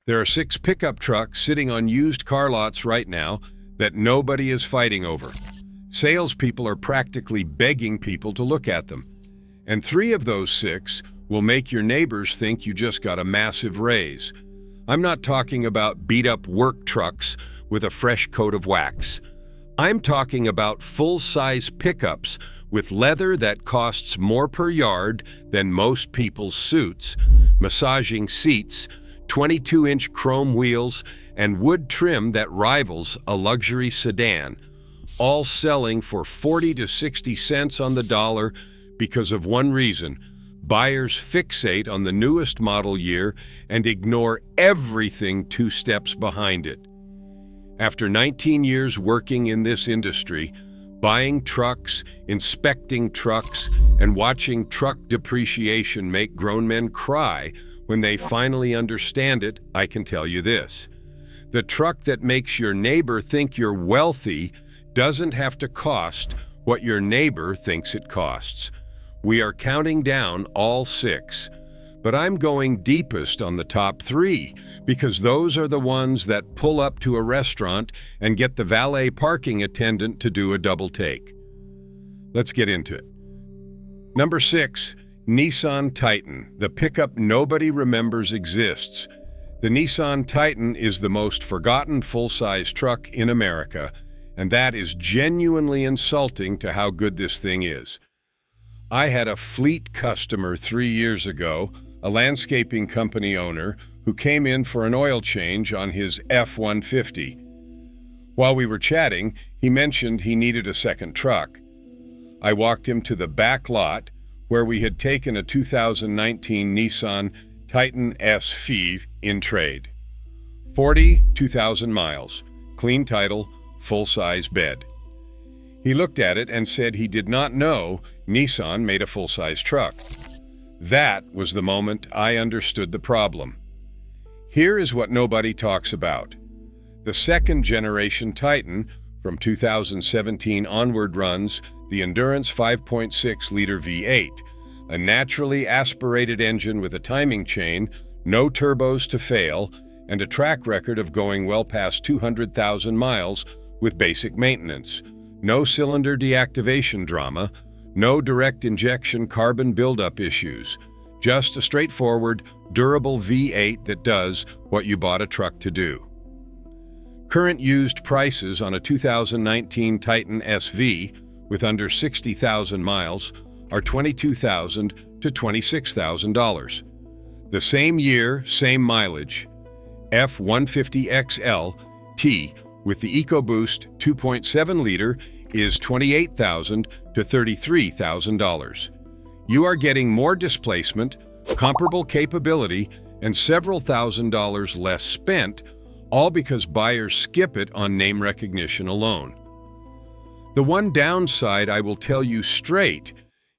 There are 6 pickup trucks sitting on used car lots right now that nobody is fighting over. Salespeople are practically begging people to look at them. And 3 of those 6 will make your neighbors think you just got a massive raise. I'm not talking about beat-up work trucks with a fresh coat of wax. I'm talking about full-size pickups with leather that costs more per yard than most people's suits, massaging seats, 22-inch chrome wheels, and wood trim that rivals a luxury sedan, all selling for 40 to 60 cents on the dollar because of one reason: buyers fixate on the newest model year and ignore everything 2 steps behind it. After 19 years working in this industry, buying trucks, inspecting trucks, and watching truck depreciation make grown men cry when they finally understand it, I can tell you this: the truck that makes your neighbor think you're wealthy doesn't have to cost what your neighbor thinks it costs. We are counting down all 6, but I'm going deepest on the top 3 because those are the ones that pull up to a restaurant and get the valet parking attendant to do a double take. Let's get into it. Number 6, Nissan Titan, the pickup nobody remembers exists. The Nissan Titan is the most forgotten full-size truck in America, and that is genuinely insulting to how good this thing is. I had a fleet customer 3 years ago, a landscaping company owner, who came in for an oil change on his F-150. While we were chatting, he mentioned he needed a second truck. I walked him to the back lot, where we had taken a 2019 Nissan Titan SV in trade. 42,000 miles, clean title, full-size bed. He looked at it and said he did not know Nissan made a full-size truck. That was the moment I understood the problem. Here is what nobody talks about. The second-generation Titan from 2017 onward runs the Endurance 5.6-liter V8, a naturally aspirated engine with a timing chain, no turbos to fail, and a track record of going well past 200,000 miles with basic maintenance. No cylinder deactivation drama, no direct injection carbon buildup issues. Just a straightforward, durable V8 that does what you bought a truck to do. Current used prices on a 2019 Titan SV with under 60,000 miles are $22,000 to $26,000. The same year, same mileage. F-150XL T with the EcoBoost 2.7-liter is $28,000 to $33,000. You are getting more displacement, comparable capability, and several $1,000s less spent, all because buyers skip it on name recognition alone. The one downside I will tell you straight: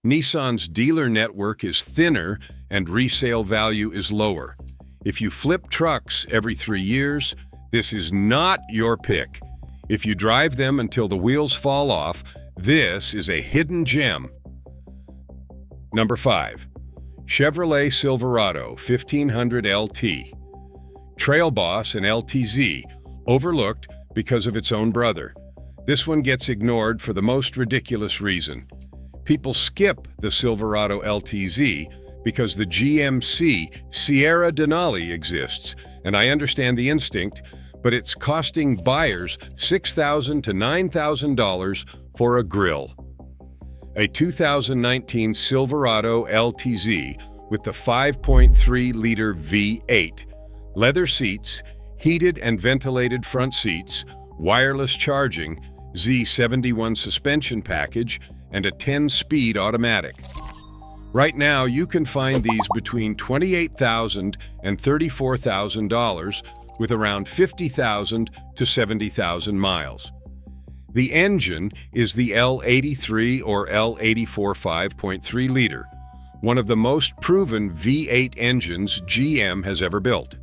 Nissan's dealer network is thinner and resale value is lower. If you flip trucks every 3 years, this is not your pick. If you drive them until the wheels fall off, this is a hidden gem. Number 5. Chevrolet Silverado 1500 LT. Trail Boss and LTZ, overlooked because of its own brother. This one gets ignored for the most ridiculous reason. People skip the Silverado LTZ because the GMC Sierra Denali exists, and I understand the instinct, but it's costing buyers $6,000 to $9,000 for a grille. A 2019 Silverado LTZ with the 5.3-liter V8, leather seats, heated and ventilated front seats, wireless charging, Z71 suspension package, and a 10-speed automatic. Right now, you can find these between $28,000 and $34,000 with around 50,000 to 70,000 miles. The engine is the L83 or L84 5.3-liter, one of the most proven V8 engines GM has ever built.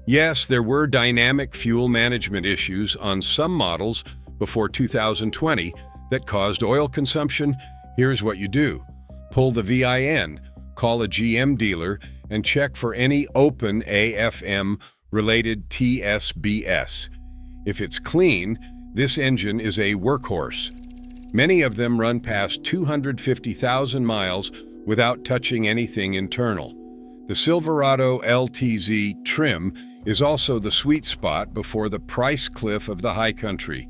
Yes, there were dynamic fuel management issues on some models before 2020 that caused oil consumption. Here's what you do. Pull the VIN, call a GM dealer, and check for any open AFM-related TSBS. If it's clean, this engine is a workhorse. Many of them run past 250,000 miles without touching anything internal. The Silverado LTZ trim is also the sweet spot before the price cliff of the high country.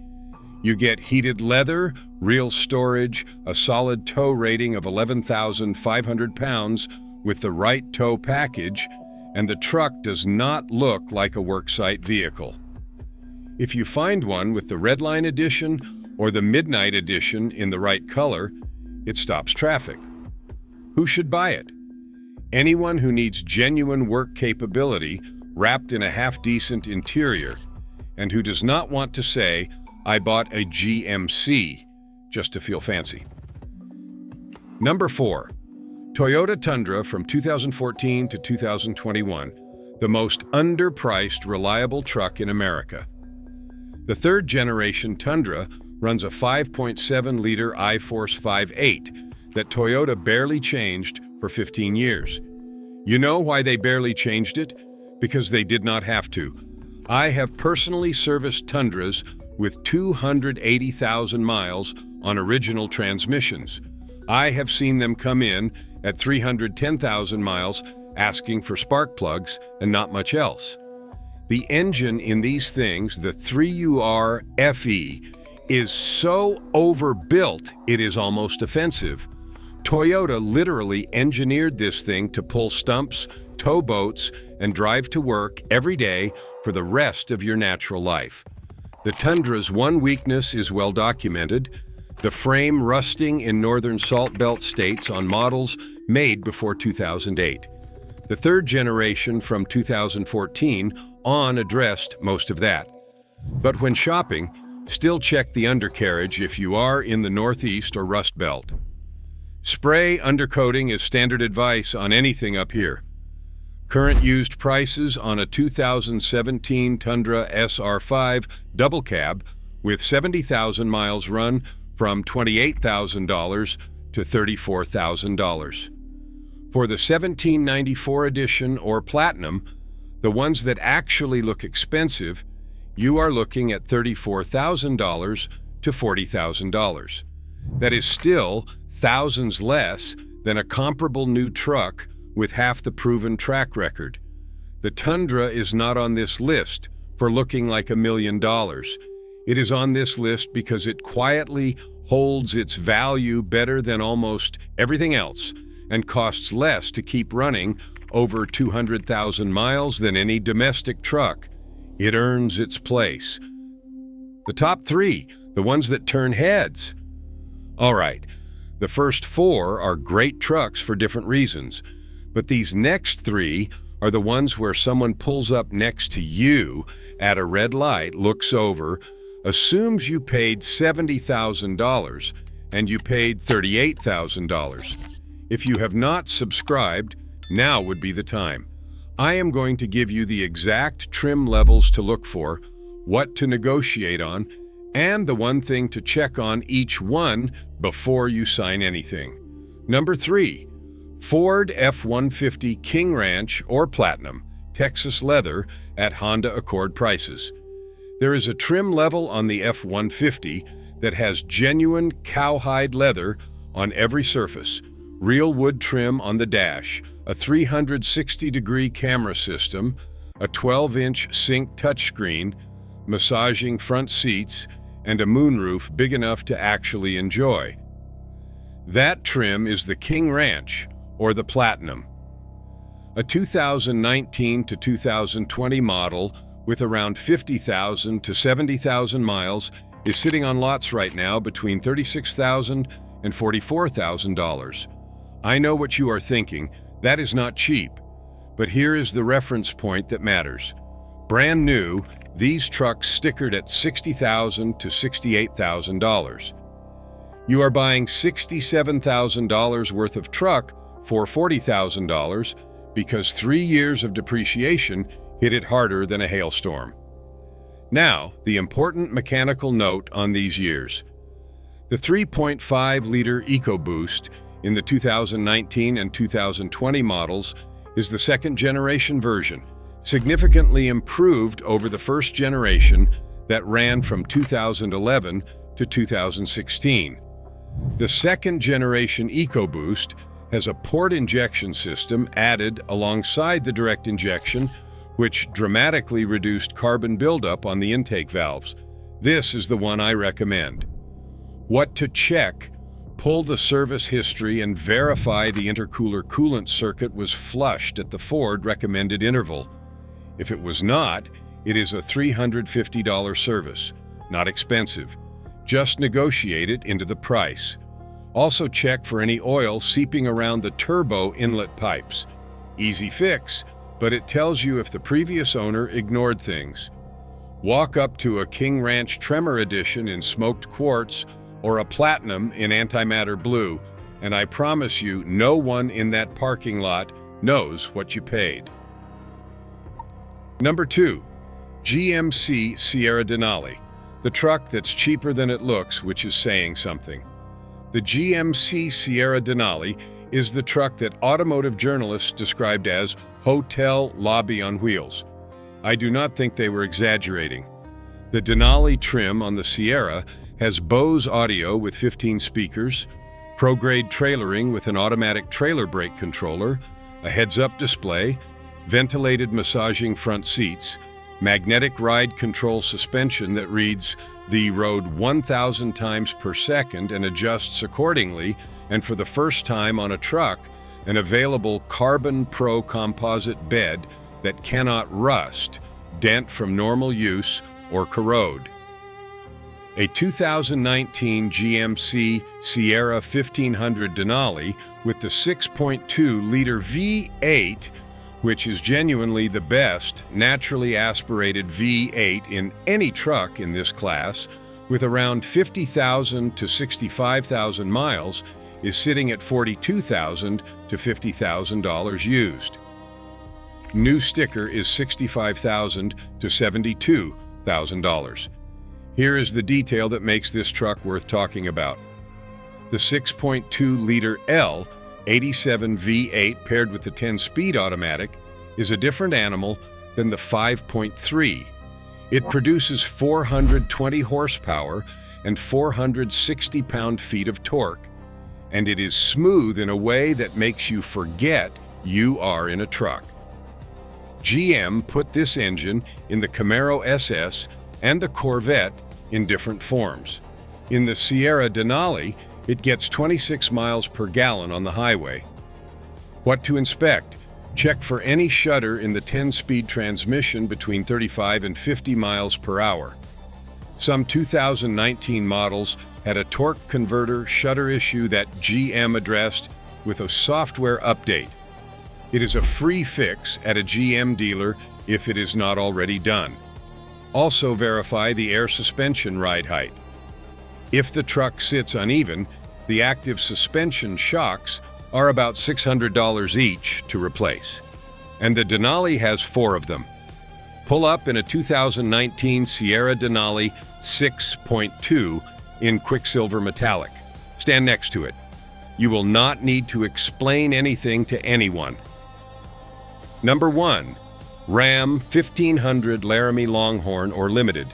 You get heated leather, real storage, a solid tow rating of 11,500 pounds with the right tow package, and the truck does not look like a worksite vehicle. If you find one with the Redline Edition or the Midnight Edition in the right color, it stops traffic. Who should buy it? Anyone who needs genuine work capability wrapped in a half-decent interior, and who does not want to say, "I bought a GMC," just to feel fancy. Number 4. Toyota Tundra from 2014 to 2021, the most underpriced, reliable truck in America. The third-generation Tundra runs a 5.7-liter iForce 5.8 that Toyota barely changed for 15 years. You know why they barely changed it? Because they did not have to. I have personally serviced Tundras with 280,000 miles on original transmissions. I have seen them come in at 310,000 miles asking for spark plugs and not much else. The engine in these things, the 3UR FE, is so overbuilt it is almost offensive. Toyota literally engineered this thing to pull stumps, tow boats, and drive to work every day for the rest of your natural life. The Tundra's one weakness is well documented: the frame rusting in northern Salt Belt states on models made before 2008. The third generation from 2014 on addressed most of that. But when shopping, still check the undercarriage if you are in the Northeast or Rust Belt. Spray undercoating is standard advice on anything up here. Current used prices on a 2017 Tundra SR5 double cab with 70,000 miles run from $28,000 to $34,000. For the 1794 edition or Platinum, the ones that actually look expensive, you are looking at $34,000 to $40,000. That is still thousands less than a comparable new truck with half the proven track record. The Tundra is not on this list for looking like $1 million. It is on this list because it quietly holds its value better than almost everything else and costs less to keep running over 200,000 miles than any domestic truck. It earns its place. The top 3, the ones that turn heads. All right, the first 4 are great trucks for different reasons, but these next 3 are the ones where someone pulls up next to you at a red light, looks over, assumes you paid $70,000 and you paid $38,000. If you have not subscribed, now would be the time. I am going to give you the exact trim levels to look for, what to negotiate on, and the one thing to check on each one before you sign anything. Number 3, Ford F-150 King Ranch or Platinum, Texas leather at Honda Accord prices. There is a trim level on the F-150 that has genuine cowhide leather on every surface, real wood trim on the dash, a 360-degree camera system, a 12-inch sync touchscreen, massaging front seats, and a moonroof big enough to actually enjoy. That trim is the King Ranch, or the Platinum. A 2019 to 2020 model with around 50,000 to 70,000 miles is sitting on lots right now between $36,000 and $44,000. I know what you are thinking, that is not cheap. But here is the reference point that matters. Brand new, these trucks stickered at $60,000 to $68,000. You are buying $67,000 worth of truck for $40,000 because 3 years of depreciation hit it harder than a hailstorm. Now, the important mechanical note on these years. The 3.5-liter EcoBoost in the 2019 and 2020 models is the second-generation version, significantly improved over the first generation that ran from 2011 to 2016. The second-generation EcoBoost has a port injection system added alongside the direct injection, which dramatically reduced carbon buildup on the intake valves. This is the one I recommend. What to check: pull the service history and verify the intercooler coolant circuit was flushed at the Ford recommended interval. If it was not, it is a $350 service. Not expensive. Just negotiate it into the price. Also check for any oil seeping around the turbo inlet pipes. Easy fix, but it tells you if the previous owner ignored things. Walk up to a King Ranch Tremor Edition in smoked quartz or a Platinum in antimatter blue, and I promise you no one in that parking lot knows what you paid. Number 2. GMC Sierra Denali, the truck that's cheaper than it looks, which is saying something. The GMC Sierra Denali is the truck that automotive journalists described as hotel lobby on wheels. I do not think they were exaggerating. The Denali trim on the Sierra has Bose audio with 15 speakers, pro-grade trailering with an automatic trailer brake controller, a heads-up display, ventilated massaging front seats, magnetic ride control suspension that reads the road 1,000 times per second and adjusts accordingly, and for the first time on a truck, an available Carbon Pro composite bed that cannot rust, dent from normal use, or corrode. A 2019 GMC Sierra 1500 Denali with the 6.2-liter V8, which is genuinely the best naturally aspirated V8 in any truck in this class, with around 50,000 to 65,000 miles, is sitting at $42,000 to $50,000 used. New sticker is $65,000 to $72,000. Here is the detail that makes this truck worth talking about. The 6.2-liter L87 V8 paired with the 10-speed automatic is a different animal than the 5.3. It produces 420 horsepower and 460 pound-feet of torque, and it is smooth in a way that makes you forget you are in a truck. GM put this engine in the Camaro SS and the Corvette in different forms. In the Sierra Denali, it gets 26 miles per gallon on the highway. What to inspect? Check for any shudder in the 10-speed transmission between 35 and 50 miles per hour. Some 2019 models had a torque converter shudder issue that GM addressed with a software update. It is a free fix at a GM dealer if it is not already done. Also verify the air suspension ride height. If the truck sits uneven, the active suspension shocks are about $600 each to replace, and the Denali has 4 of them. Pull up in a 2019 Sierra Denali 6.2 in Quicksilver Metallic. Stand next to it. You will not need to explain anything to anyone. Number 1. Ram 1500 Laramie Longhorn or Limited,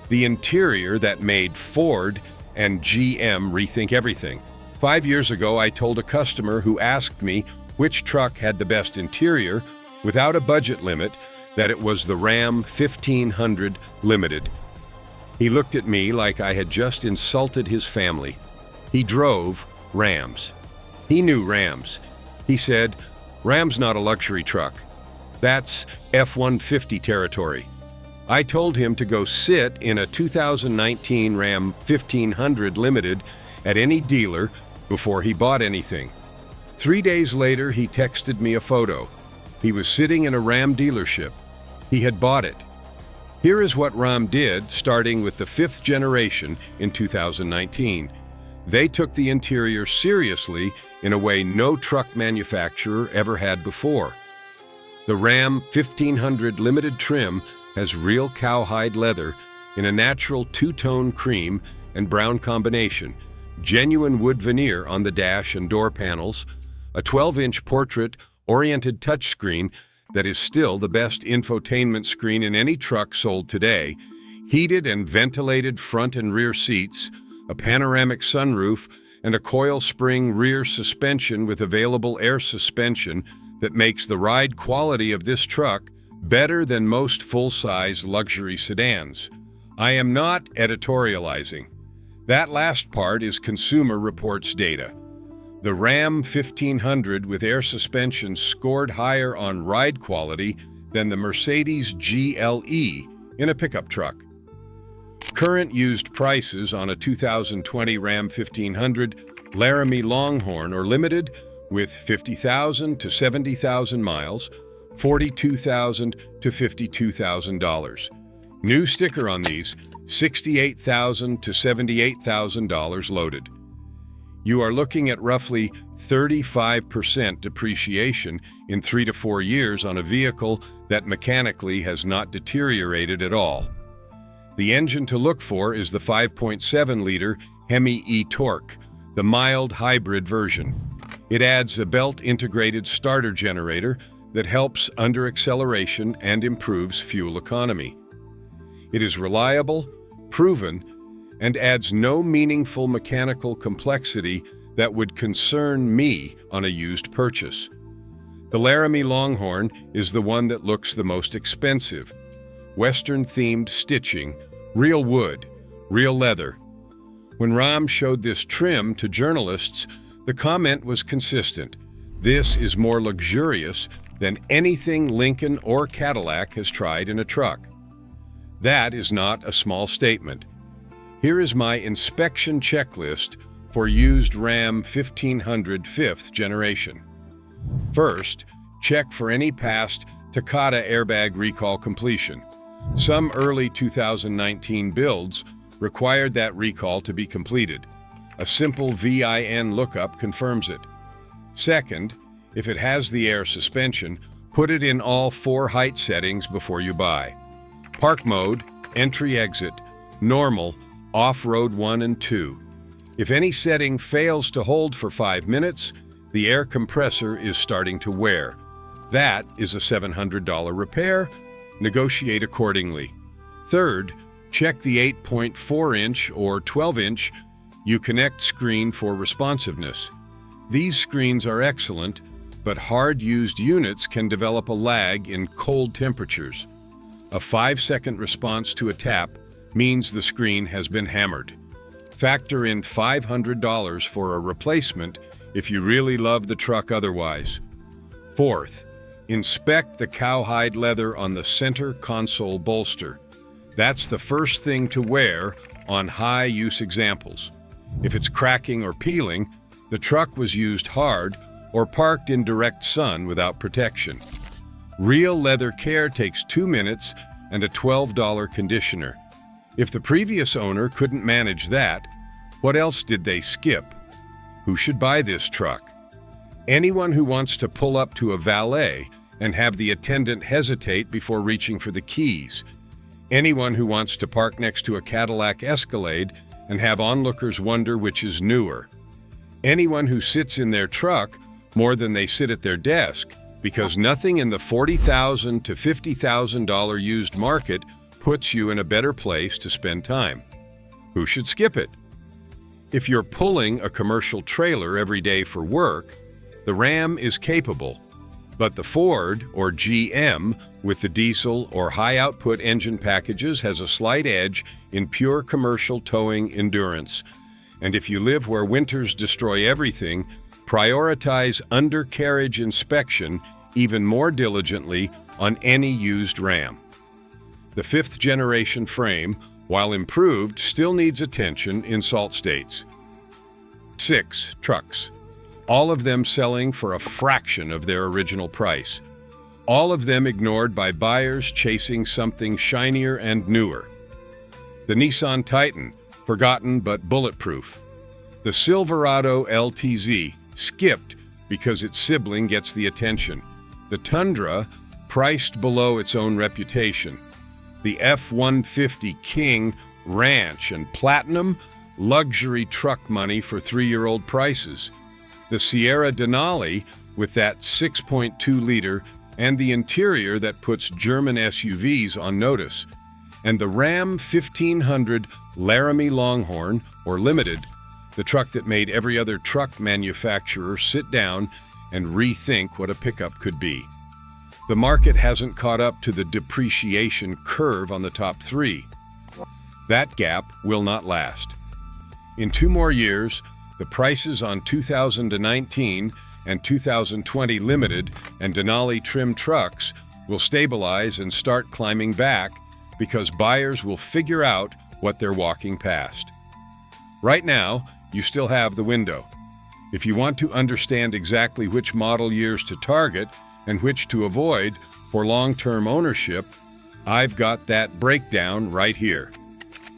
the interior that made Ford and GM rethink everything. 5 years ago, I told a customer who asked me which truck had the best interior, without a budget limit, that it was the Ram 1500 Limited. He looked at me like I had just insulted his family. He drove Rams. He knew Rams. He said, "Ram's not a luxury truck. That's F-150 territory." I told him to go sit in a 2019 Ram 1500 Limited at any dealer before he bought anything. 3 days later, he texted me a photo. He was sitting in a Ram dealership. He had bought it. Here is what Ram did, starting with the 5th generation in 2019. They took the interior seriously in a way no truck manufacturer ever had before. The Ram 1500 Limited trim has real cowhide leather in a natural two-tone cream and brown combination, genuine wood veneer on the dash and door panels, a 12-inch portrait oriented touchscreen that is still the best infotainment screen in any truck sold today, heated and ventilated front and rear seats, a panoramic sunroof, and a coil spring rear suspension with available air suspension that makes the ride quality of this truck better than most full-size luxury sedans. I am not editorializing. That last part is Consumer Reports data. The Ram 1500 with air suspension scored higher on ride quality than the Mercedes GLE in a pickup truck. Current used prices on a 2020 Ram 1500 Laramie Longhorn or Limited with 50,000 to 70,000 miles, $42,000 to $52,000. New sticker on these, $68,000 to $78,000 loaded. You are looking at roughly 35% depreciation in 3 to 4 years on a vehicle that mechanically has not deteriorated at all. The engine to look for is the 5.7-liter Hemi e-Torque, the mild hybrid version. It adds a belt-integrated starter generator that helps under acceleration and improves fuel economy. It is reliable, proven, and adds no meaningful mechanical complexity that would concern me on a used purchase. The Laramie Longhorn is the one that looks the most expensive. Western-themed stitching, real wood, real leather. When Ram showed this trim to journalists, the comment was consistent. This is more luxurious than anything Lincoln or Cadillac has tried in a truck. That is not a small statement. Here is my inspection checklist for used Ram 1500 5th generation. First, check for any past Takata airbag recall completion. Some early 2019 builds required that recall to be completed. A simple VIN lookup confirms it. Second, if it has the air suspension, put it in all 4 height settings before you buy. Park mode, entry-exit, normal, off-road 1 and 2. If any setting fails to hold for 5 minutes, the air compressor is starting to wear. That is a $700 repair. Negotiate accordingly. Third, check the 8.4-inch or 12-inch Uconnect screen for responsiveness. These screens are excellent, but hard-used units can develop a lag in cold temperatures. A 5-second response to a tap means the screen has been hammered. Factor in $500 for a replacement if you really love the truck otherwise. Fourth, inspect the cowhide leather on the center console bolster. That's the first thing to wear on high-use examples. If it's cracking or peeling, the truck was used hard or parked in direct sun without protection. Real leather care takes 2 minutes and a $12 conditioner. If the previous owner couldn't manage that, what else did they skip? Who should buy this truck? Anyone who wants to pull up to a valet and have the attendant hesitate before reaching for the keys. Anyone who wants to park next to a Cadillac Escalade and have onlookers wonder which is newer. Anyone who sits in their truck more than they sit at their desk, because nothing in the $40,000 to $50,000 used market puts you in a better place to spend time. Who should skip it? If you're pulling a commercial trailer every day for work, the Ram is capable, but the Ford or GM with the diesel or high-output engine packages has a slight edge in pure commercial towing endurance. And if you live where winters destroy everything, prioritize undercarriage inspection even more diligently on any used Ram. The 5th generation frame, while improved, still needs attention in salt states. 6 trucks. All of them selling for a fraction of their original price. All of them ignored by buyers chasing something shinier and newer. The Nissan Titan, forgotten but bulletproof. The Silverado LTZ, skipped because its sibling gets the attention. The Tundra, priced below its own reputation. The F-150 King, ranch and platinum, luxury truck money for 3-year-old prices. The Sierra Denali, with that 6.2-liter and the interior that puts German SUVs on notice, and the Ram 1500 Laramie Longhorn, or Limited, the truck that made every other truck manufacturer sit down and rethink what a pickup could be. The market hasn't caught up to the depreciation curve on the top three. That gap will not last. In 2 more years, the prices on 2019 and 2020 Limited and Denali trim trucks will stabilize and start climbing back because buyers will figure out what they're walking past. Right now, you still have the window. If you want to understand exactly which model years to target and which to avoid for long-term ownership, I've got that breakdown right here.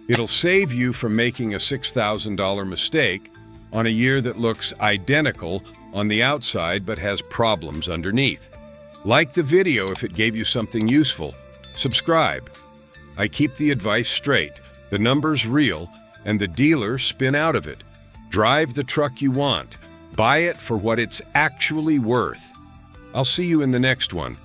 It'll save you from making a $6,000 mistake on a year that looks identical on the outside but has problems underneath. Like the video if it gave you something useful. Subscribe. I keep the advice straight, the numbers real, and the dealer spin out of it. Drive the truck you want. Buy it for what it's actually worth. I'll see you in the next one.